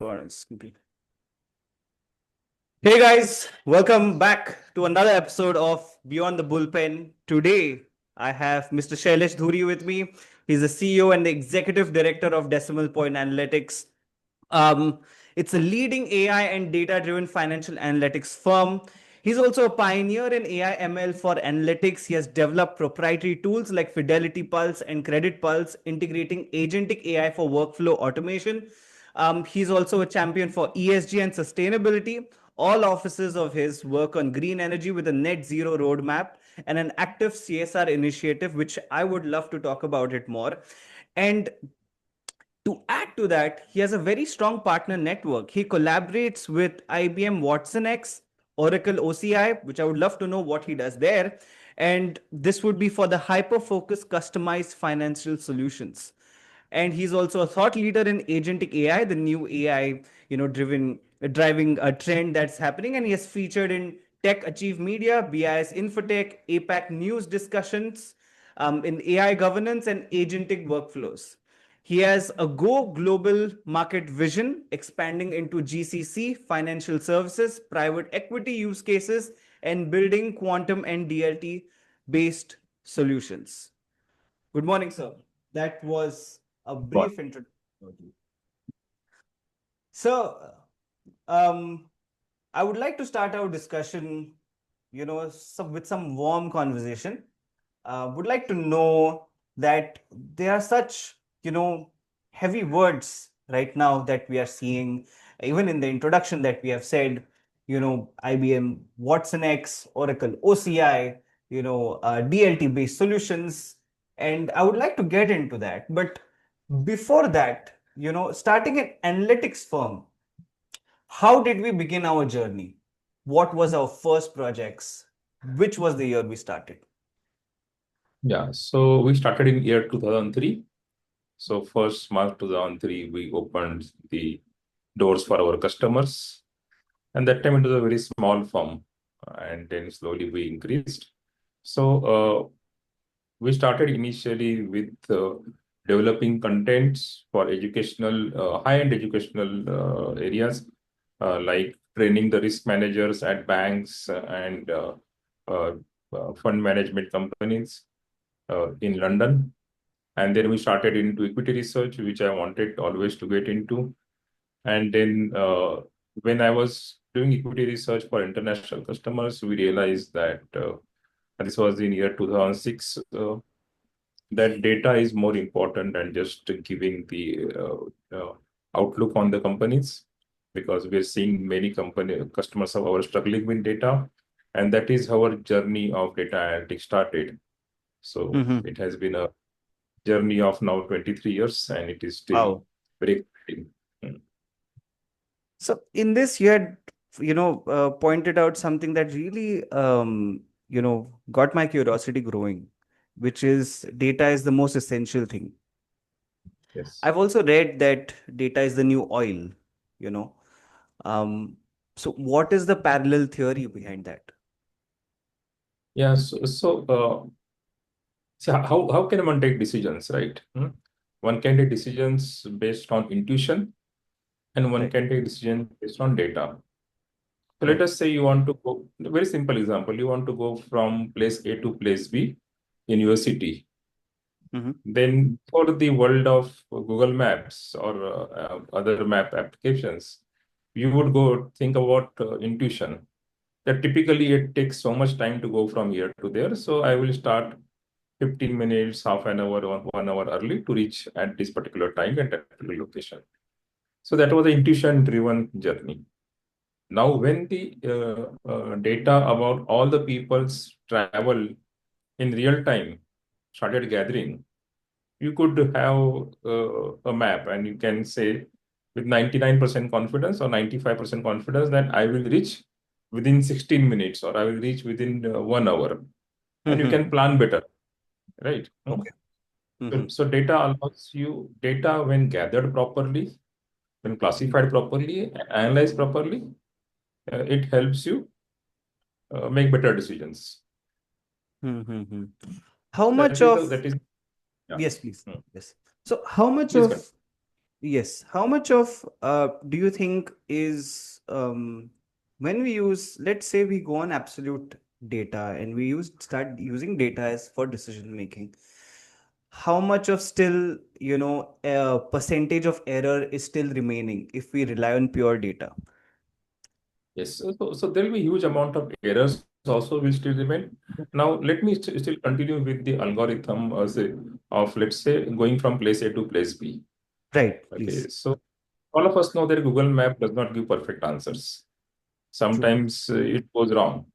Recordings complete. Hey guys, welcome back to another episode of Beyond the Bullpen. Today, I have Mr. Shailesh Dhuri with me. He's the CEO and the Executive Director of Decimal Point Analytics. Um, it's a leading AI and data-driven financial analytics firm. He's also a pioneer in AI ML for analytics. He has developed proprietary tools like Fidelity Pulse and Credit Pulse, integrating agentic AI for workflow automation. He's also a champion for ESG and sustainability. All offices of his work on green energy with a net zero roadmap and an active CSR initiative, which I would love to talk about it more. And to add to that, he has a very strong partner network. He collaborates with IBM Watson X, Oracle OCI, which I would love to know what he does there. And this would be for the hyper-focused, customized financial solutions. And he's also a thought leader in agentic AI, the new AI, driving a trend that's happening. And he has featured in Tech Achieve Media, BIS Infotech, APAC News discussions in AI governance and agentic workflows. He has a go global market vision, expanding into GCC, financial services, private equity use cases, and building quantum and DLT based solutions. Good morning, sir. That was a brief introduction. So, I would like to start our discussion, with some warm conversation. Would like to know that there are such, heavy words right now that we are seeing, even in the introduction that we have said, IBM Watson X, Oracle OCI, DLT-based solutions. And I would like to get into that. But before that, starting an analytics firm, how did we begin our journey? What was our first projects? Which was the year we started? Yeah, so we started in year 2003. So 1st March 2003, we opened the doors for our customers. And that time it was a very small firm. And then slowly we increased. So we started initially with developing contents for educational, high-end educational areas, like training the risk managers at banks and fund management companies in London. And then we started into equity research, which I wanted always to get into. And then when I was doing equity research for international customers, we realized that this was in year 2006, that data is more important than just giving the outlook on the companies, because we're seeing many customers of ours struggling with data. And that is how our journey of data analytics started. So it has been a journey of now 23 years, and it is still very exciting. So in this, you had, pointed out something that really, got my curiosity growing, which is data is the most essential thing. Yes. I've also read that data is the new oil, So what is the parallel theory behind that? Yeah, so how can one take decisions, right? One can take decisions based on intuition, and one can take decisions based on data. So let us say you want to go, a very simple example, you want to go from place A to place B in your city. Then for the world of Google Maps or other map applications, you would go think about intuition. That typically it takes so much time to go from here to there. So I will start 15 minutes, half an hour, or 1 hour early to reach at this particular time at that particular location. So that was an intuition-driven journey. Now, when the data about all the people's travel in real time started gathering, you could have a map, and you can say with 99% confidence or 95% confidence that I will reach within 16 minutes or I will reach within 1 hour. And you can plan better, right? Okay. So data allows you, data when gathered properly, when classified properly, analyzed properly, it helps you make better decisions. How much of... That is Yes, please. Yes. So how much please of, Yes. How much of do you think is when we use, let's say we go on absolute data and we start using data as for decision making, how much of still, a percentage of error is still remaining if we rely on pure data? Yes, so there will be huge amount of errors also will still remain. Now, let me still continue with the algorithm of, let's say, going from place A to place B. Right, Okay, please. so all of us know that Google Map does not give perfect answers. True. Sometimes it goes wrong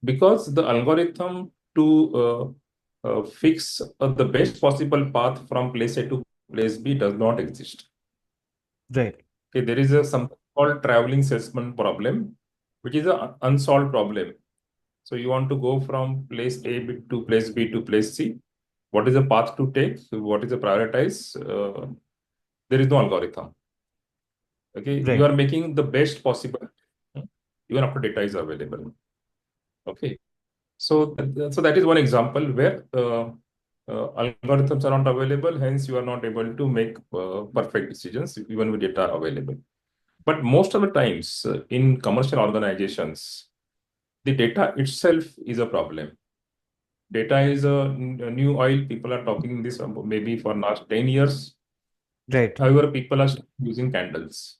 because the algorithm to fix the best possible path from place A to place B does not exist. Right. Okay, there is something called traveling salesman problem, which is an unsolved problem. So you want to go from place A to place B to place C. What is the path to take? So what is the prioritize? There is no algorithm. Okay, you Right. are making the best possible, even after data is available. Okay, so that is one example where algorithms are not available. Hence, you are not able to make perfect decisions even with data available. But most of the times in commercial organizations, the data itself is a problem. Data is a new oil. People are talking this maybe for last 10 years. Right. However, people are still using candles.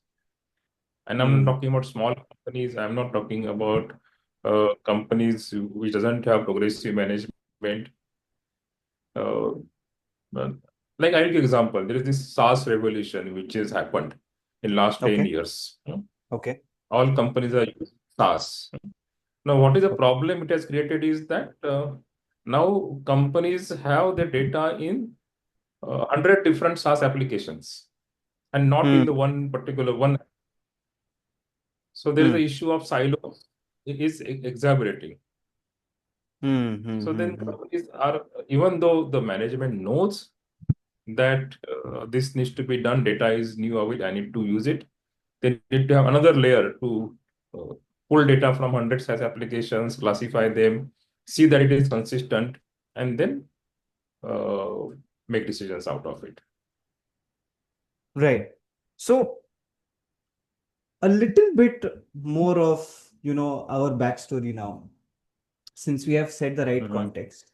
And I'm not Hmm. talking about small companies. I'm not talking about companies which doesn't have progressive management. Uh, uh, like I'll give you example. There is this SaaS revolution which has happened in last 10 Okay. years. Okay. All companies are using SaaS. Now, what is the problem it has created is that now companies have their data in 100 different SaaS applications and not in the Hmm. one particular one. So there is Hmm. the issue of silos is exaggerating. Hmm. Hmm. So Hmm. then Hmm. companies are, even though the management knows that this needs to be done, data is new of it, I need to use it. They need to have another layer to uh, pull data from 100 SaaS applications, classify them, see that it is consistent, and then uh, make decisions out of it. Right. So a little bit more of, our backstory now, since we have set the right Mhm. context,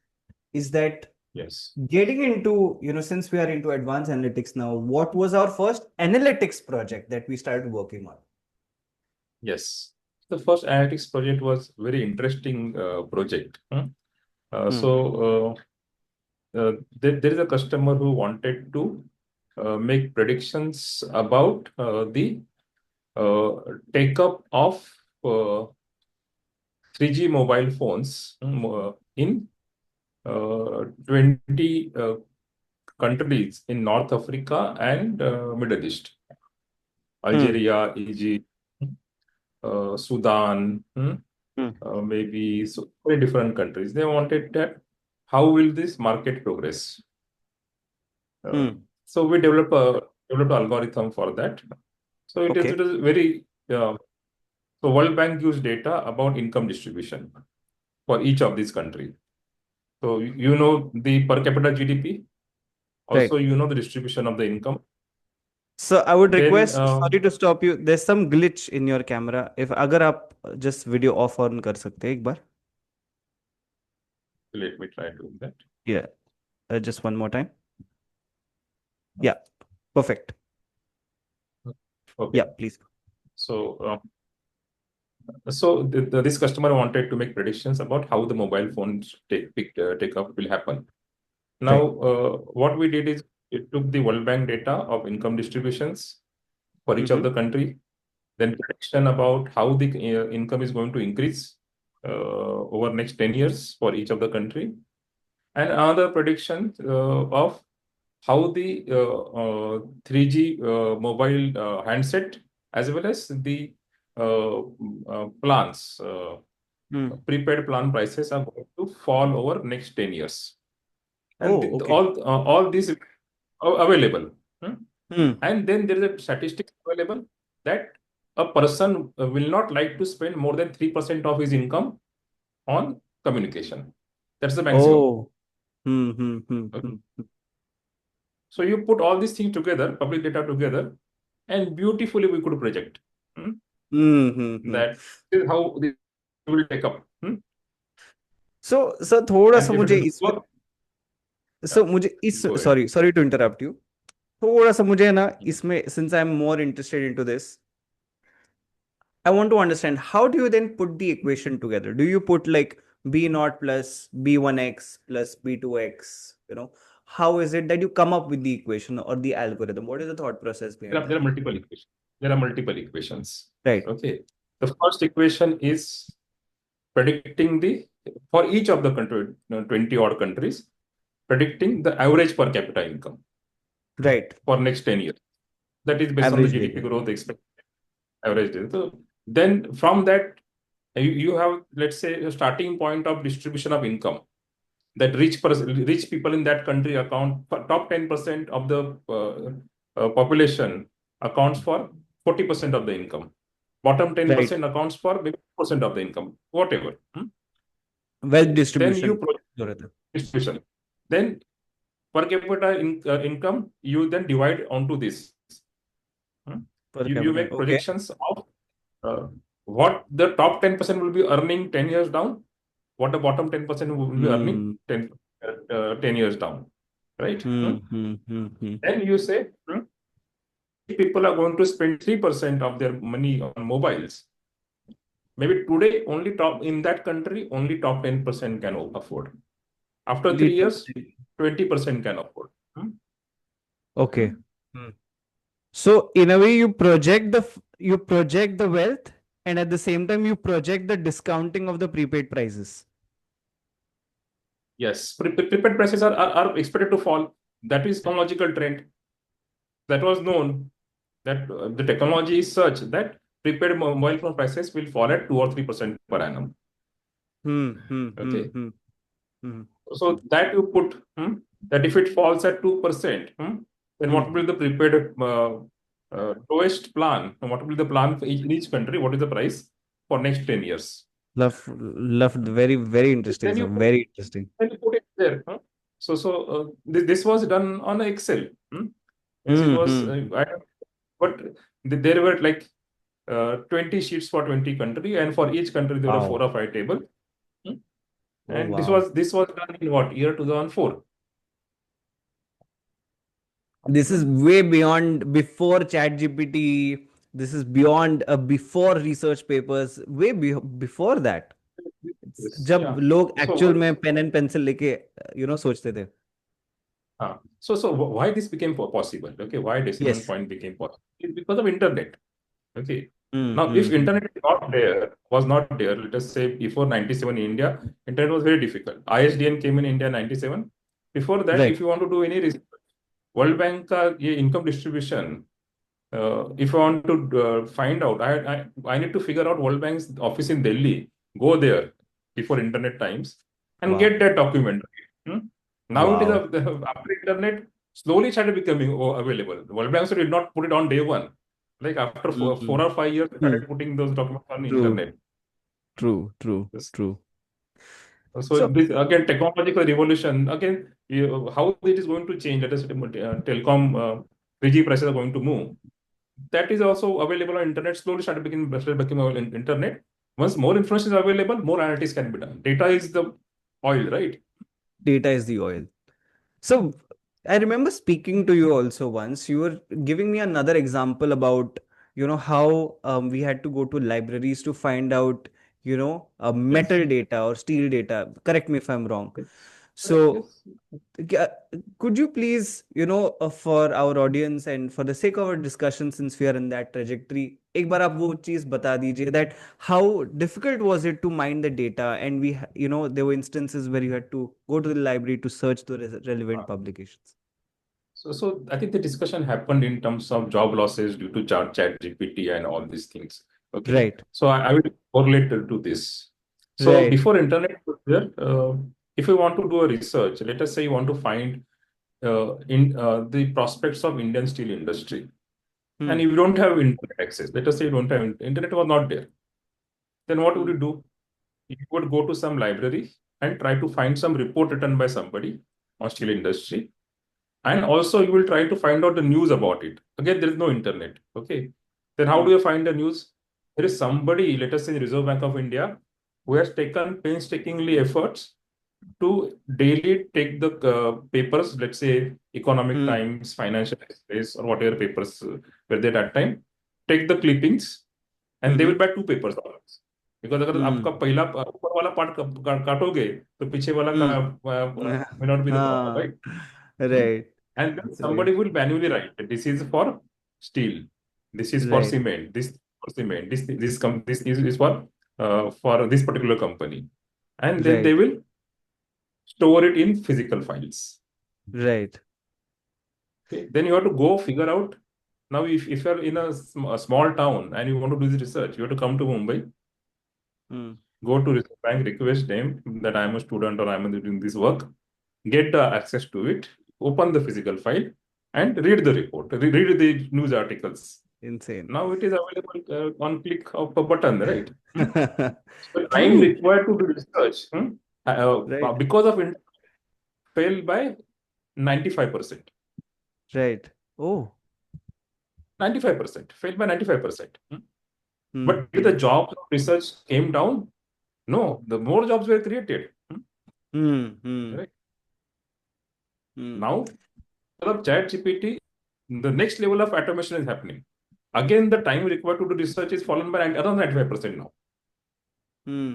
is that Yes. getting into, since we are into advanced analytics now, what was our first analytics project that we started working on? Yes. The first analytics project was very interesting project. Hmm. There is a customer who wanted to make predictions about the uh, take up of uh, 3G mobile phones in 20 countries in North Africa and Middle East, Hmm. Algeria, Egypt, Sudan, Hmm. maybe so very different countries. They wanted that how will this market progress? Uh, Hmm. so we developed an algorithm for that. So it Okay. is very so World Bank used data about income distribution for each of these countries. So you know the per capita GDP. Also, Right. you know the distribution of the income. So I would Then request, sorry to stop you. There's some glitch in your camera. If अगर आप just video off on कर सकते हैं एक बार. let me try doing that. Yeah. Just one more time. Yeah. Perfect. Yeah. Okay. Please. So this customer wanted to make predictions about how the mobile phones take up will happen. Now, Right. what we did is it took the World Bank data of income distributions for each of Mm-hmm. the country, then prediction about how the income is going to increase over next 10 years for each of the country, and another prediction of how the 3G mobile handset as well as the plans, Hmm. prepaid plan prices are going to fall over next 10 years. And Oh, okay. all these are available. Hmm. And then there is a statistics available that a person will not like to spend more than 3% of his income on communication. That's the maximum. Oh. Hmm. Hmm. Hmm. Okay. Hmm. So you put all these things together, public data together, and beautifully we could project hmm. that is how this will take up. So थोड़ा सा And if it मुझे doesn't इसमें, work, so yeah, मुझे इस, go ahead. sorry to interrupt you, थोड़ा सा मुझे ना इसमें, since I'm more interested into this, I want to understand how do you then put the equation together? Do you put like b naught plus b1x plus b2x? How is it that you come up with the equation or the algorithm? What is the thought process behind There that? are multiple equations. There are multiple equations. Right, Okay. The first equation is predicting for each of the country, 20 odd countries, predicting the average per capita income right. for next 10 years. That is based on the Average GDP data. growth expected average. So then from that, you have, let's say, a starting point of distribution of income. That rich people in that country account for top 10% of the population accounts for 40% of the income. Bottom Right. 10% accounts for maybe percent of the income, whatever. Wealth Then you distribution. project distribution. Then per capita income, you then divide onto this. Per You capita. make Okay. projections of what the top 10% will be earning 10 years down, what the bottom 10% will be earning Hmm. 10 years down, right? Hmm. Then you say people are going to spend 3% of their money on mobiles. Maybe today, only top in that country, only top 10% can afford. After Only 3 years, 10%. 20% can afford. Okay. Hmm. So in a way, you project the wealth, and at the same time, you project the discounting of the prepaid prices. Yes, prepaid prices are expected to fall. That is technological trend. That was known that the technology is such that prepaid mobile phone prices will fall at 2 or 3% per annum. Hmm. Hmm. Hmm. Okay. Hmm. Hmm. So that you put that if it falls at 2%, then what Hmm. will be the prepaid lowest plan? And what will be the plan for each country? What is the price for next 10 years? Love, very, very interesting, Then sir. you put, Very interesting. it there. This was done on Excel. Yes, it Hmm. was, Hmm. but there were like 20 sheets for 20 country, and for each country there were Wow. 4 or 5 tables. Oh, And wow. this was done in what year 2004. This is way beyond before ChatGPT. This is beyond before research papers. Way before that. Yes, जब yeah. लोग So actual में pen and pencil लेके सोचते थे. why this became possible? Okay, why decimal Yes. point became possible? It's because of internet. Okay. Now, if Hmm. internet was not there, let us say before 97 in India, internet was very difficult. ISDN came in India 97. Before that, Right. if you want to do any research, World Bank का ये income distribution, if I want to find out, I need to figure out World Bank's office in Delhi, go there before internet times and Wow. get that document. Hmm? Now it is Wow. after internet slowly started becoming available. World Bank did not put it on day one. Like after four Hmm. or 5 years, they Hmm. started putting those documents on the True. internet. True. Yes. True. So So this again technological revolution again how it is going to change. Let us telecom 3G prices are going to move. That is also available on internet. Slowly started becoming available in internet. Once more information is available, more analytics can be done. Data is the oil, right? data is the oil. So I remember speaking to you also once. You were giving me another example about, how we had to go to libraries to find out, Yes. metal data or steel data. Correct me if I'm wrong. Yes. Correct. So Yes. uh, could you please, for our audience and for the sake of our discussion, since we are in that trajectory, एक बार आप वो चीज बता दीजिए that how difficult was it to mine the data, and there were instances where you had to go to the library to search the relevant publications. So I think the discussion happened in terms of job losses due to chat GPT and all these things. Okay. Right, So I will correlate to this. So right. before internet was there, if you want to do a research, let us say you want to find in the prospects of Indian steel industry, and Hmm. you don't have internet access. Let us say you don't have internet was not there. Then what would Hmm. you do? You would go to some library and try to find some report written by somebody on steel industry And also you will try to find out the news about it. Again, there is no internet. Okay. Then how do Hmm. you find the news? There is somebody, let us say the Reserve Bank of India, who has taken painstakingly efforts to daily take the papers, let's say Economic Hmm. Times, Financial Express, or whatever papers were there that time, take the clippings, and they will Hmm. buy two papers. Because अगर आपका Hmm. पहला ऊपर वाला part काटोगे तो पीछे वाला का Hmm. may not be the problem, Ah, right? Hmm? right. And then Right. somebody will manually write that this is for steel, this is for Right. cement, this for cement, this is for this particular company, and then they Right. will store it in physical files. Right. Okay? Then you have to go figure out. Now, if you're in a small town and you want to do this research, you have to come to Mumbai, Hmm. go to Reserve Bank, request them that I'm a student or I'm doing this work, get the access to it, open the physical file, and read the report, read the news articles. Insane. Now it is available on click of a button, right? So time True. required to do research Right. because of it fell by 95%. Right. Oh. 95% fell by 95%. Hmm. But if the jobs of research came down, no, the more jobs were created. Hmm. Hmm. Right? Hmm. Now, because of ChatGPT, the next level of automation is happening. Again, the time required to do research is fallen by around 95% now. Hmm.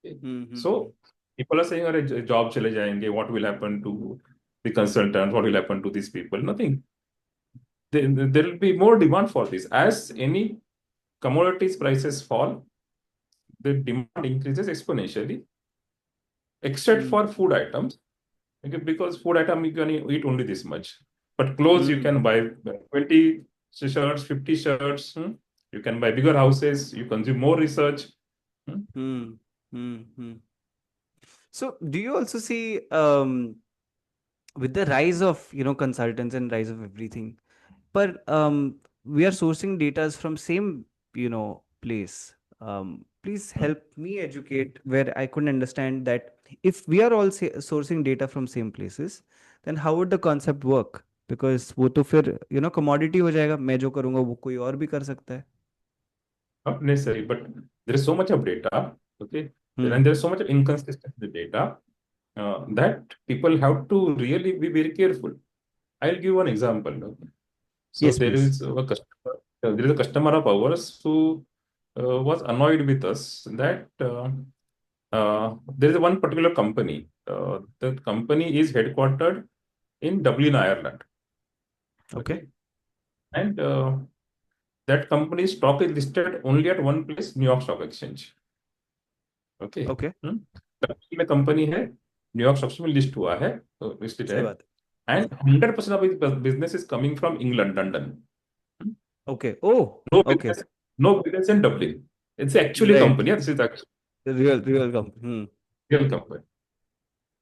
Okay. Hmm. Hmm. So people are saying, "अरे job चले जाएंगे, what will happen to the consultants? What will happen to these people?" Nothing. There will be more demand for this. As any commodities prices fall, the demand increases exponentially, except Hmm. for food items. Okay, because food item you can eat only this much. But clothes you Hmm. can buy 20 shirts, 50 shirts. You can buy bigger houses. You consume more research. Hmm? Hmm. Hmm. Hmm. So, do you also see with the rise of consultants and rise of everything, but we are sourcing data from same place. Please Hmm? help me educate where I couldn't understand that if we are all sourcing data from same places, then how would the concept work? Because वो तो फिर commodity हो जाएगा, मैं जो करूँगा वो कोई और भी कर सकता है. Not necessary, but there is so much of data. Okay, Hmm. and there is so much of inconsistency in the data that people have to really be very careful. I'll give one example. So Yes, there please. is a customer. There is a customer of ours who was annoyed with us that there is one particular company. The company is headquartered in Dublin, Ireland. Okay. Okay, and that company's stock is listed only at one place, New York Stock Exchange. Okay Okay. Turkey में company है, New York stock exchange में list हुआ है, listed है, सही बात and 100% of business is coming from England, London. है. Okay. Oh. No Okay. Business, no business in Dublin. It's actually Right. Company, this is Real company. Hmm. Real company.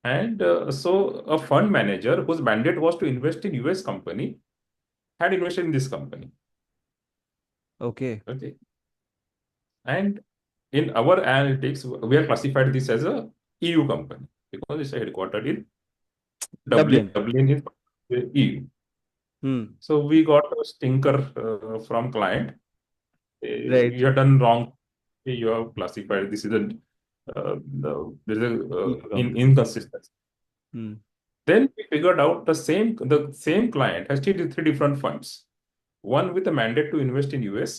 And so a fund manager whose mandate was to invest in US company had invested in this company. Okay. Okay. And in our analytics, we are classified this as a EU company because it's headquartered in Dublin. Dublin. Dublin is EU. Hmm. So we got a stinker from client. Right. You have done wrong. You have classified this is there is a EU company. inconsistency. Hmm. Then we figured out the same client has three different funds. One with a mandate to invest in US,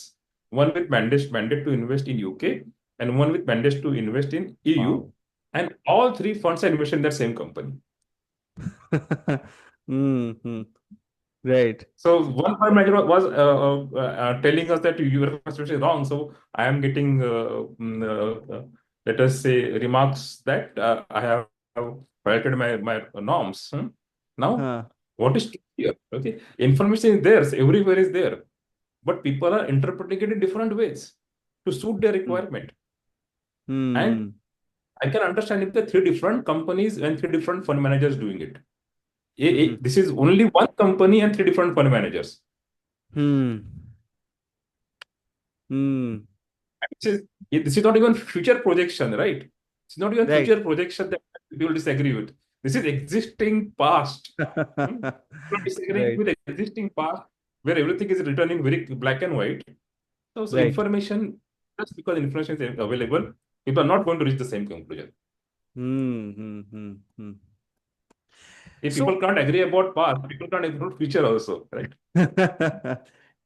one with mandate to invest in UK, and one with mandate to invest in EU. Wow. And all three funds are invested in that same company. Hmm. Right. So one fund manager was telling us that your classification is wrong. So I am getting, let us say, remarks that I have violated my norms. Now, Huh. what is true here? Okay, information is there, so everywhere is there, but people are interpreting it in different ways to suit their Hmm. requirement. And Hmm. I can understand if the three different companies and three different fund managers doing it. Hmm. This is only one company and three different fund managers. Hmm. Hmm. This is not even future projection, right? It's not even Right. future projection that people disagree with. This is existing past. Hmm? Not disagreeing Right, with existing past where everything is written in very black and white. So right. information, just because information is available, people are not going to reach the same conclusion. Hmm, hmm, hmm, hmm. If people So, can't agree about past, people can't agree about future also, right?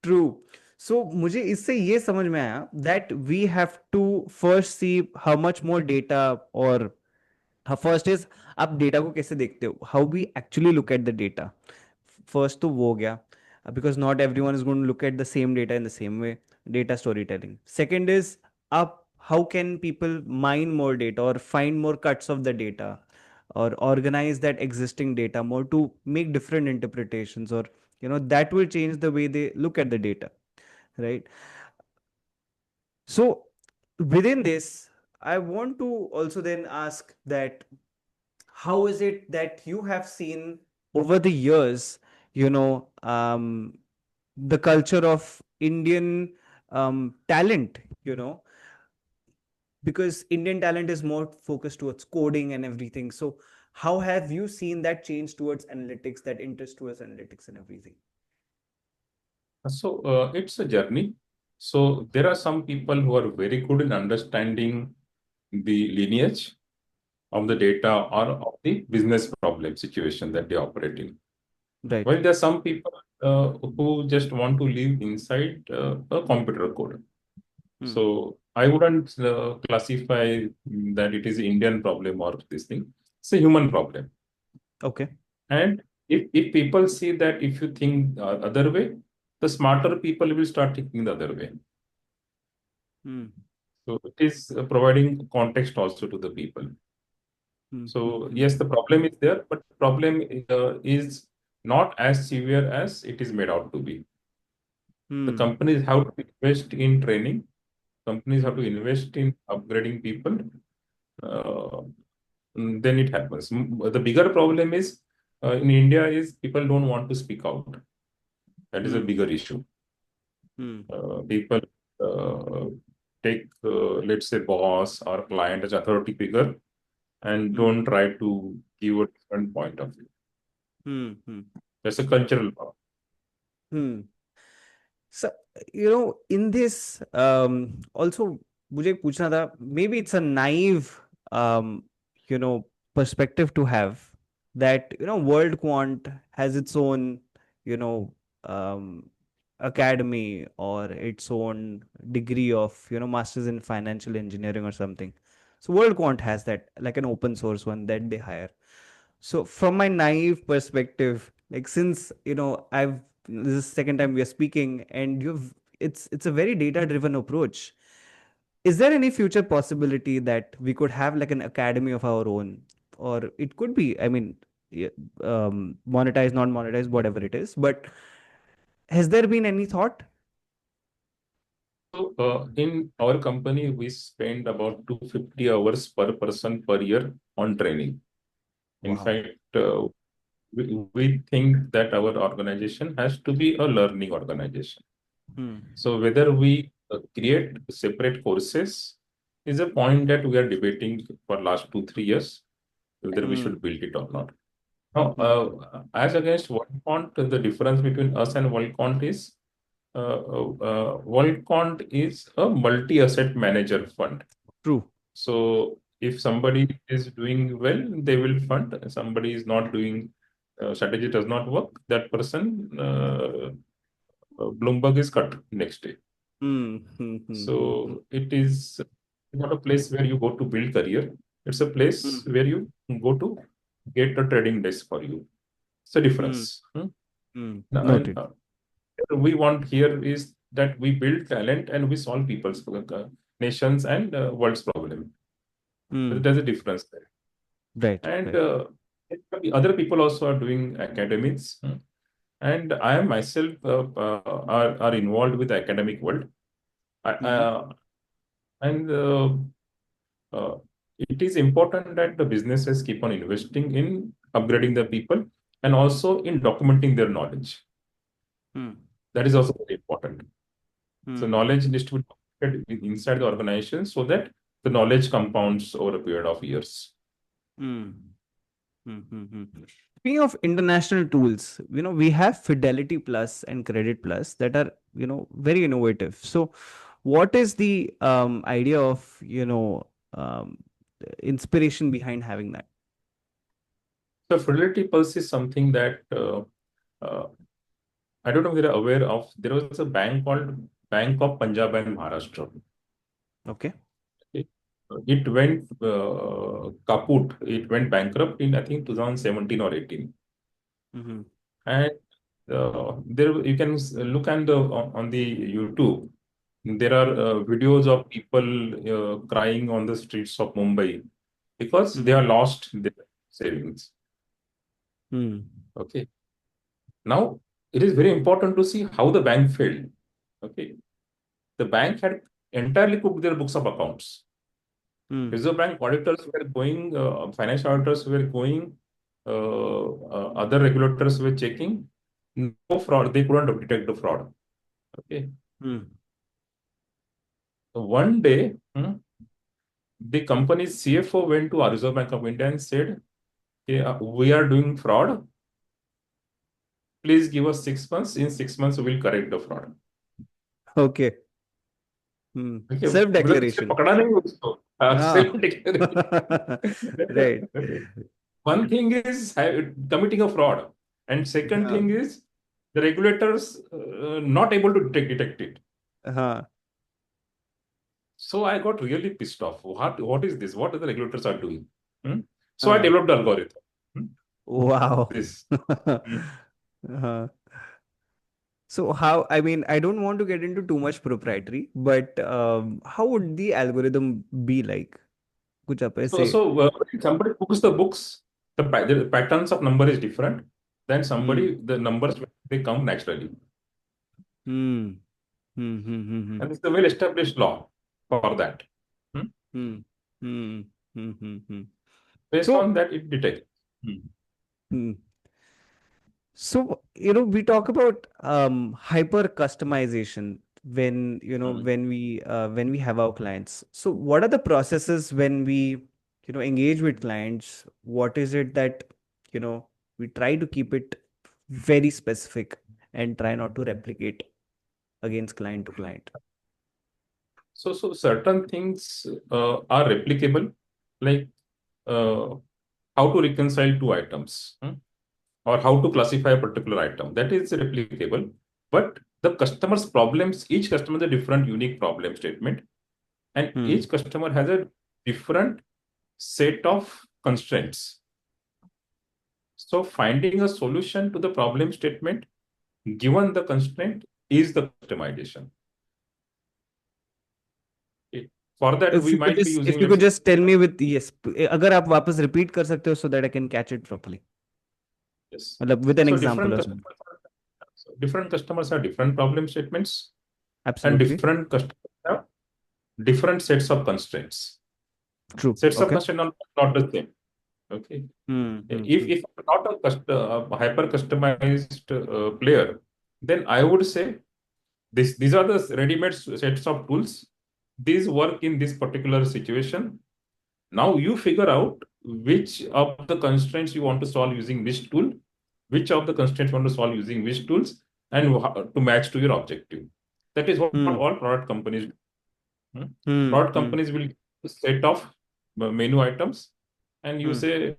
True. So मुझे इससे ये समझ में आया that we have to first see how much more data और first is आप data को कैसे देखते हो, how we actually look at the data. First तो वो हो गया, because not everyone is going to look at the same data in the same way. Data storytelling. Second is आप how can people mine more data or find more cuts of the data or organize that existing data more to make different interpretations, or that will change the way they look at the data, right? So within this, I want to also then ask that how is it that you have seen over the years, the culture of Indian talent, because Indian talent is more focused towards coding and everything. So how have you seen that change towards analytics, that interest towards analytics and everything? So it's a journey. So there are some people who are very good in understanding the lineage of the data or of the business problem situation that they operate in. Right. While there are some people who just want to live inside a computer code. Hmm. So I wouldn't classify that it is Indian problem or this thing. It's a human problem. Okay. And if people see that if you think the other way, the smarter people will start thinking the other way. Hmm. So it is providing context also to the people. Hmm. Hmm. So Hmm. yes, the problem is there, but the problem is not as severe as it is made out to be. The Hmm. companies have to invest in training. Companies have Hmm. to invest in upgrading people. Uh, then it happens. The bigger problem is in India is people don't want to speak out. That is a Hmm. bigger issue. Hmm. People uh, take, let's say, boss or client as authority figure and Hmm. don't try to give a different point of view. Hmm. Hmm. That's a cultural problem. Hmm. So, in this, also, मुझे पूछना था, maybe it's a naive, um, you know, perspective to have that, World Quant has its own, you know, um, academy or its own degree of, Masters in Financial Engineering or something. So World Quant has that, like an open source one that they hire. So from my naive perspective, like since this is the second time we are speaking, and it's a very data driven approach. Is there any future possibility that we could have like an academy of our own, or it could be, I mean, yeah, monetized, non monetized, whatever it is. But has there been any thought? So in our company, we spend about 250 hours per person per year on training. In Wow. fact, we think that our organization has to be a learning organization. Hmm. So whether we create separate courses is a point that we are debating for last 2, 3 years, whether we Hmm. should build it or not. Now, Hmm. as against WorldCont, the difference between us and WorldCont is WorldCont is a multi-asset manager fund. True. So if somebody is doing well, they will fund. Somebody is not doing, strategy does not work, that person, Bloomberg is cut next day. Hmm. Hmm. Hmm. Hmm. Hmm. So it is not a place where you go to build career. It's a place Hmm. where you go to get a trading desk for you. It's a Hmm. difference. Hmm. And Noted. we want here is that we build talent and we solve people's nations and world's problem. Hmm. There's a difference there. Right. And Right. the other people also are doing academics. And I am myself are involved with the academic world. I, Hmm. and uh, it is important that the businesses keep on investing in upgrading the people and also in documenting their knowledge. Hmm. That is also very important. So Hmm. knowledge needs to be documented inside the organization so that the knowledge compounds over a period of years. Hmm. Mm-hmm. Speaking of international tools, we have Fidelity Plus and Credit Plus that are, very innovative. So, what is the idea of, um, inspiration behind having that? So Fidelity Pulse is something that uh, I don't know if you're aware of. There was a bank called Bank of Punjab and Maharashtra. Okay. It it went kaput. It went bankrupt in I think 2017 or 18. Mm-hmm. And there you can look on the YouTube. There are videos of people crying on the streets of Mumbai because they Mm-hmm. are lost their savings. Mm. Okay. Now it is very important to see how the bank failed. Okay. The bank had entirely cooked their books of accounts. Mm. Reserve Bank auditors were going, financial auditors were going, other regulators were checking. No fraud. They couldn't detect the fraud. Okay. Mm. So one day, the company's CFO went to Reserve Bank of India and said, "Okay, we are doing fraud. Please give us 6 months. In 6 months, we will correct the fraud." Okay. Mm. Okay, मतलब किसने Self-declaration. पकड़ा नहीं उसको, Ah. self declaration. Right. One thing is committing a fraud, and second Huh. thing is the regulators not able to detect it. Huh. So I got really pissed off. What is this? What the regulators are doing? Hmm? So I Huh. developed algorithm. Hmm? Wow. This. Hmm. Uh, so how, I mean, I don't want to get into too much proprietary, but how would the algorithm be like? कुछ आप So, ऐसे. so when somebody cooks the books, the patterns of number is different than Hmm. somebody, the numbers, they come naturally. Hmm. Hmm. Hmm. Hmm. And it's a well-established law for that. Hmm? Hmm. Hmm. Hmm. Hmm. Hmm. Hmm. Based on So, that, it detects. Hmm. hmm. So, we talk about hyper customization when, Hmm. when we have our clients. So, what are the processes when we, engage with clients? What is it that, we try to keep it very specific and try not to replicate against client to client? So certain things are replicable, like uh, how to reconcile two items, or how to classify a particular item. That is replicable. But the customer's problems, each customer has a different unique problem statement, and Hmm. each customer has a different set of constraints. So finding a solution to the problem statement given the constraint is the customization. Okay. For that, we might be If using, you let's could say, just tell me with yes, अगर आप वापस repeat कर सकते हो so that I can catch it properly. yes. मतलब with an So example or something. different customers have different problem statements, and Absolutely. different customers have different sets of constraints. True. Sets of Okay. constraints are not the same. Okay. Hmm. Hmm. Hmm. If I'm not a hyper customized player, then I would say these are the ready-made sets of tools. These work in this particular situation. Now you figure out which of the constraints you want to solve using which tool, which of the constraints you want to solve using which tools, and to match to your objective. That is what Hmm. all product companies do. Hmm? Hmm. Product Hmm. companies will give a set of menu items, and you Hmm. say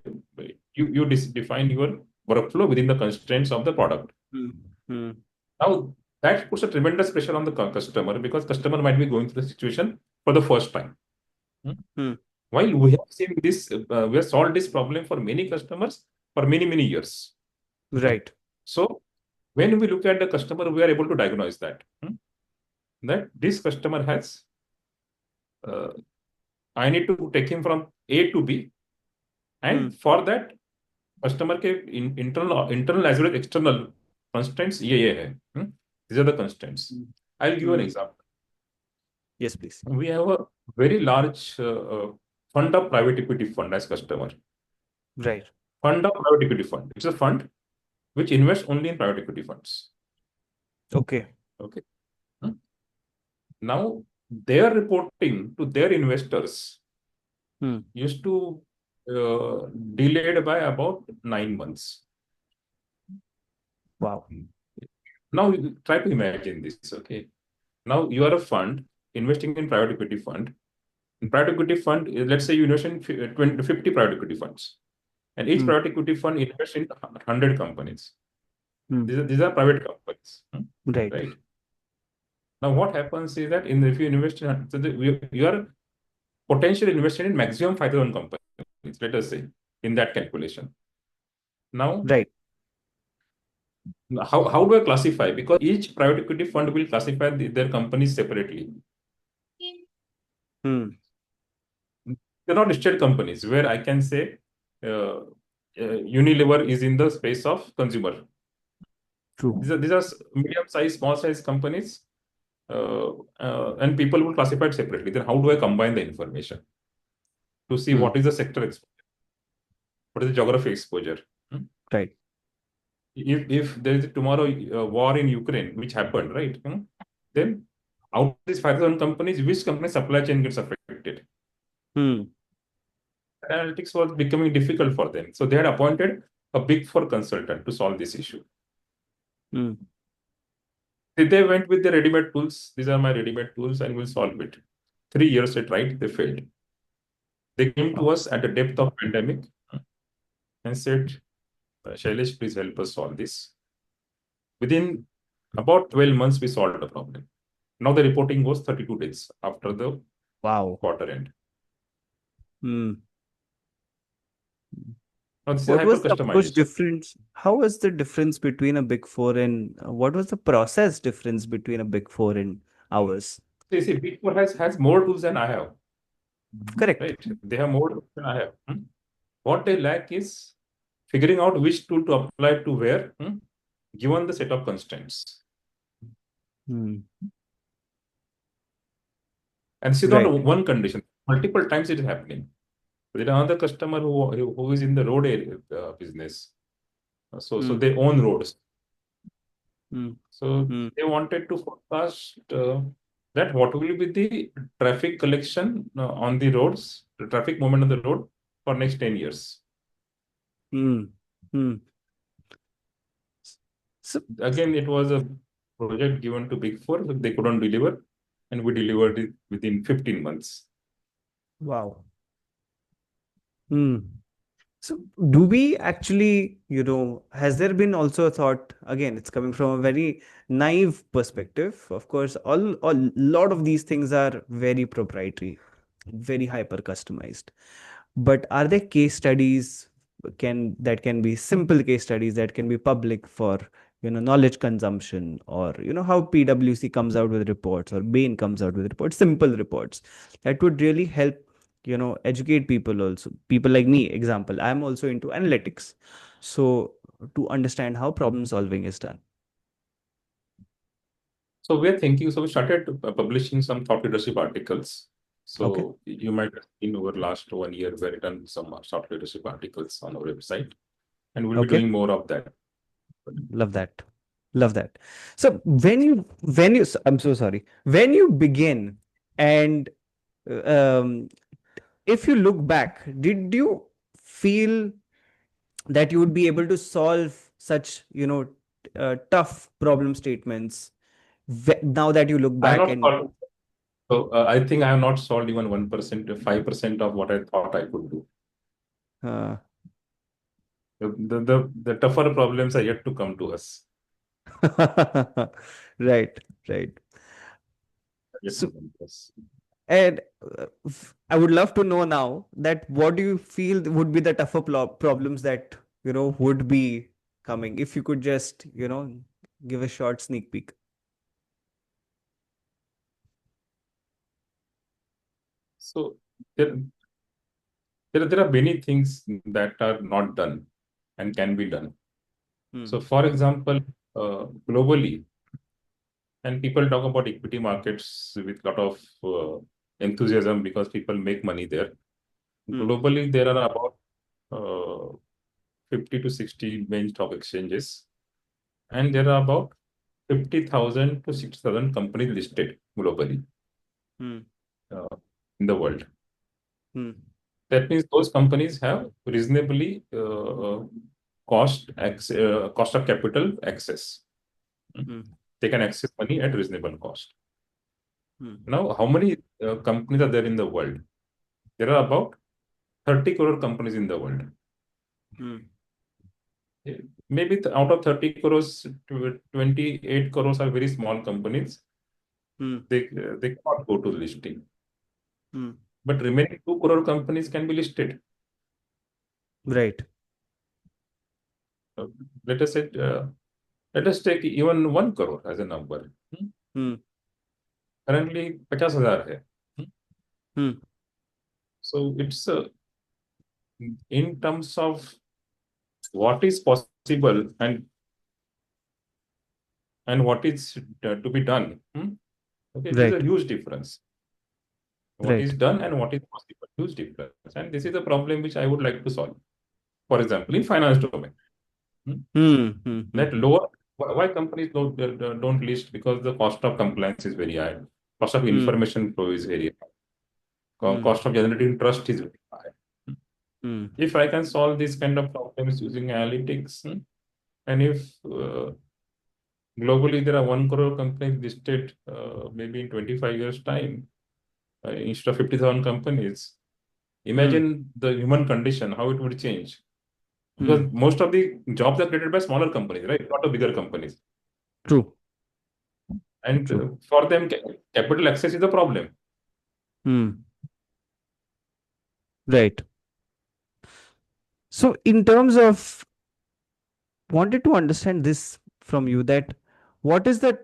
you define your workflow within the constraints of the product. Hmm. Hmm. Now that puts a tremendous pressure on the customer because customer might be going through the situation for the first time. Hmm? Hmm. While we have seen this, we have solved this problem for many customers for many years. Right. So when we look at the customer, we are able to diagnose that that this customer has. Uh, I need to take him from A to B, Hmm. and for that customer के internal as well as external constraints ये है. These are the constraints. Hmm. I'll give you an Hmm. example. Yes, please. We have a very large fund of private equity fund as customer. Right. Fund of private equity fund. It's a fund which invests only in private equity funds. Okay. Okay. Hmm. Now they are reporting to their investors Hmm. used to delayed by about 9 months. Wow. Now, try to imagine this, okay? Now, you are a fund investing in private equity fund. In private equity fund, let's say you invest in 50 private equity funds, and each Hmm. private equity fund invests in 100 companies. Hmm. These are private companies, Right. right? Now, what happens is that if you invest in, you are potentially invested in maximum 5,000 companies, let us say, in that calculation. Now, Right. how do I classify? Because each private equity fund will classify their companies separately. Hmm. They're not listed companies where I can say Unilever is in the space of consumer. True. These are medium-sized, small-sized companies, and people will classify it separately. Then how do I combine the information to see Hmm. what is the sector exposure, what is the geography exposure? Hmm? Right. If there is tomorrow a war in Ukraine, which happened, right? Then out of these 5,000 companies, which company supply chain gets affected? Hmm. Analytics was becoming difficult for them. So they had appointed a big four consultant to solve this issue. Hmm. They went with the ready-made tools. These are my ready-made tools and we'll solve it. 3 years they tried, they failed. They came to Wow. us at the depth of pandemic and said, Shailesh, please help us solve this. Within about 12 months, we solved the problem. Now the reporting was 32 days after the Wow. quarter end. Hmm. Now this is What hyper was the approach customization. difference? How was the difference between a Big Four and what was the process difference between a Big Four and ours? See, Big Four has more tools than I have, Correct. right? They have more tools than I have. What they lack is figuring out which tool to apply to where, given the set of constraints. Hmm. And this is not Right. one condition. Multiple times it is happening. There is another customer who is in the road area, business. So Hmm. they own roads. Hmm. So Hmm. they wanted to forecast that what will be the traffic collection on the roads, the traffic movement on the road for next 10 years. Hmm. Hmm. So, Again, it was a project given to Big Four, but they couldn't deliver, and we delivered it within 15 months. wow. Hmm. So, do we actually, has there been also a thought, again, it's coming from a very naive perspective. Of course, a lot of these things are very proprietary, very hyper customized. But are there case studies that can be simple case studies that can be public for, knowledge consumption, or, how PwC comes out with reports or Bain comes out with reports, simple reports that would really help educate people, also people like me. Example, I'm also into analytics, so to understand how problem solving is done. So we're thinking, so we started publishing some thought leadership articles. Okay. So you might have seen over last 1 year, we've written some thought leadership articles on our website, and we'll be Okay. doing more of that. Love that. Love that. So I'm so sorry, when you begin, and um, if you look back, did you feel that you would be able to solve such, tough problem statements now that you look I have back not and thought, so I think I have not solved even 1% to 5% of what I thought I could do. uh, The tougher problems are yet to come to us. right, right. Yet to So, come to us. and I would love to know now that what do you feel would be the tougher problems that, would be coming, if you could just, give a short sneak peek. So there, there are many things that are not done and can be done. Hmm. So, for example, globally, and people talk about equity markets with a lot of enthusiasm because people make money there. Hmm. Globally, there are about 50 to 60 main stock exchanges, and there are about 50,000 to 60,000 companies listed globally Hmm. uh, in the world. Hmm. That means those companies have reasonably cost of capital access. Hmm. They can access money at reasonable cost. Hmm. Now, how many companies are there in the world? There are about 30 crore companies in the world. Hmm. Maybe out of 30 crores, 28 crores are very small companies. Hmm. They cannot go to listing. Hmm. But remaining 2 crore companies can be listed. Right. Uh, let us say, let us take even 1 crore as a number. Hmm. Currently, 50,000 है. Hmm. So it's in terms of what is possible and what is to be done. Okay, there's a Right. huge difference. What Right. is done and what is possible, huge difference. And this is the problem which I would like to solve. For example, in finance domain, hmm, Hmm. Hmm. Hmm. that Hmm. lower why companies don't list, because the cost of compliance is very high, cost of Hmm. information flow is very high, Hmm. cost of generating trust is very high. Hmm. If I can solve these kind of problems using analytics, and if globally there are 1 crore companies listed, maybe in 25 years time, instead of 50,000 companies, Hmm. imagine the human condition, how it would change. Hmm. Because most of the jobs are created by smaller companies, right? Not the bigger companies. True. And True. for them, capital access is a problem. Hmm. Right. So, in terms of, wanted to understand this from you, that what is the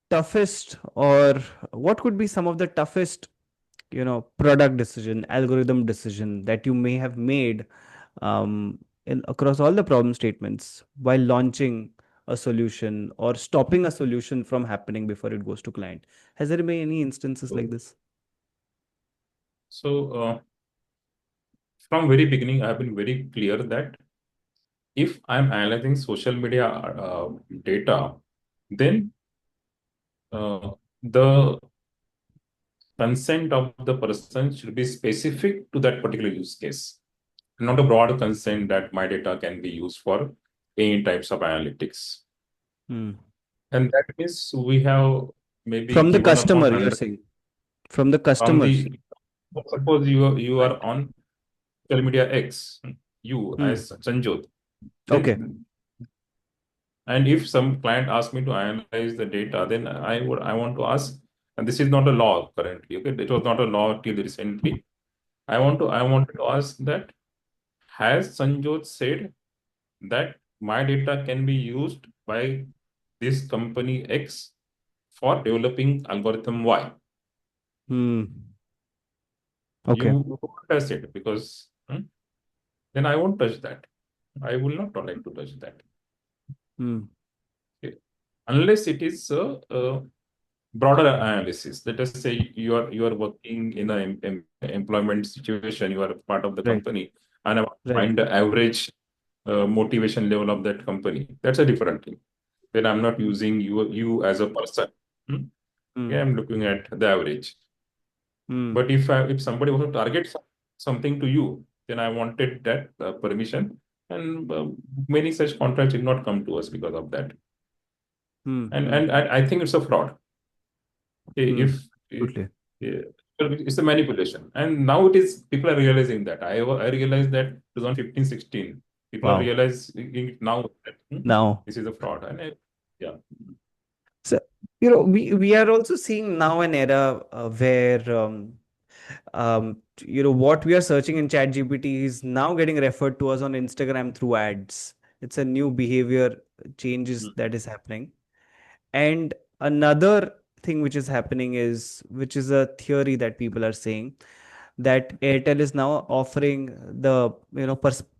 toughest, or what could be some of the toughest, product decision, algorithm decision that you may have made, across all the problem statements while launching a solution or stopping a solution from happening before it goes to client? Has there been any instances like this? So from very beginning, I have been very clear that if I'm analyzing social media data, then the consent of the person should be specific to that particular use case, not a broad consent that my data can be used for any types of analytics. Hmm. And that means we have maybe From the given upon customer, you're 100 saying? From the from customers, the, suppose you are right? on social media X, you Hmm. as Sanjot, Okay. then, and if some client asks me to analyze the data, then I want to ask, and this is not a law currently, okay? It was not a law till recently. I wanted to ask that, has Sanjot said that my data can be used by this company X for developing algorithm Y? Hmm. Okay. You touch it, because then I won't touch that. I will not tolerate to touch that. Hmm. Okay. Unless it is a broader analysis. Let us say you are working in an employment situation, you are a part of the Right. company, and I want to Right. find the average motivation level of that company. That's a different thing. Then I'm not Hmm. using you as a person. Hmm? Hmm. Okay, I'm looking at the average. Hmm. But if somebody wants to target something to you, then I wanted that permission. And many such contracts did not come to us because of that. Hmm. And Hmm. and, and I think it's a fraud. Hmm. If Absolutely. it's a manipulation, and now it is, people are realizing that. I realized that 2015, 16, people are Wow. realizing it now that Now, this is a fraud. And yeah. so, we are also seeing now an era where, what we are searching in ChatGPT is now getting referred to us on Instagram through ads. It's a new behavior changes that is happening. And another thing which is happening is, which is a theory that people are saying, that Airtel is now offering the,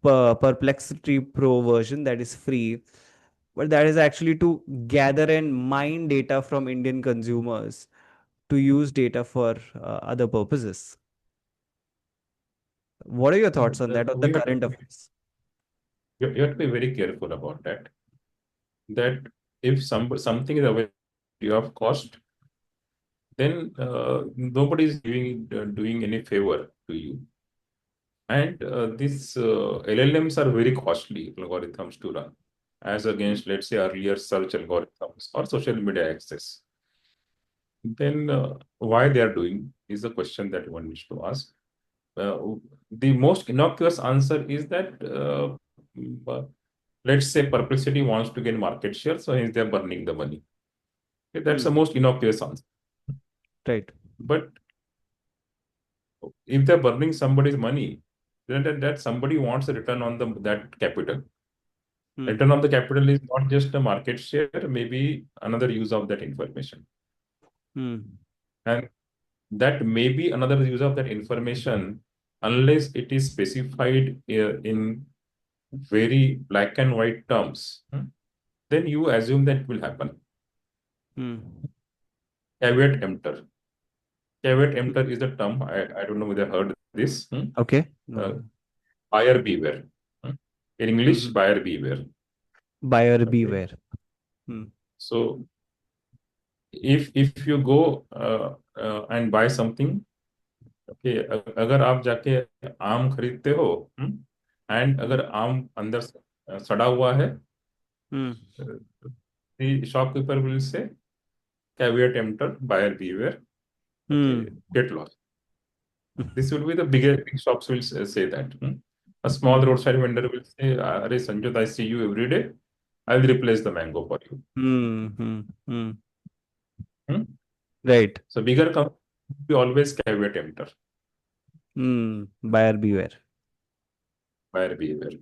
Perplexity Pro version that is free, but that is actually to gather and mine data from Indian consumers to use data for other purposes. What are your thoughts on that, on the We have to current be, affairs? you have to be very careful about that. That if something is available free of cost, then nobody is doing any favor to you. And these LLMs are very costly algorithms to run, as against, let's say, earlier search algorithms or social media access. Then why they are doing is a question that one needs to ask. Uh, the most innocuous answer is that uh, let's say Perplexity wants to gain market share, so hence they're burning the money. Okay, that's the Hmm. most innocuous answer. Right. But if they're burning somebody's money, then that somebody wants a return on that capital. Hmm. Return on the capital is not just a market share, maybe another use of that information. Hmm. And that may be another use of that information unless it is specified in very black and white terms. Then you assume that will happen. Hmm. Caveat emptor. Caveat Hmm. emptor is the term. I don't know whether you heard this. Okay. Uh, No. buyer beware. In English, Hmm. buyer beware. Buyer Okay. beware. Hmm. So if you go and buy something, okay, अगर आप जाके आम खरीदते हो, and Hmm. अगर आम अंदर से सड़ा हुआ है, Hmm. the shopkeeper will say, caveat emptor, buyer beware. Okay, Hmm. get lost. This would be the bigger big shops will say that. A small Hmm. roadside vendor will say, "Arey Sanjot, I see you every day. I'll replace the mango for you." Hmm. Hmm. Hmm. Hmm? Right. So bigger company will be always caveat emptor, Hmm. Buyer beware. buyer beware.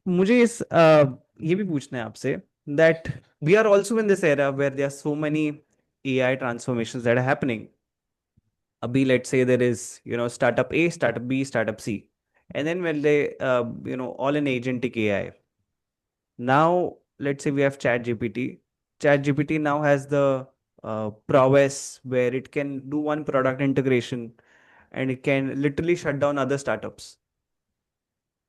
मुझे ये भी पूछना है आपसे that we are also in this era where there are so many AI transformations that are happening. Abhi, let's say there is, startup A, startup B, startup C. And then when they, all in agentic AI. Now, let's say we have ChatGPT. ChatGPT now has the prowess where it can do one product integration and it can literally shut down other startups.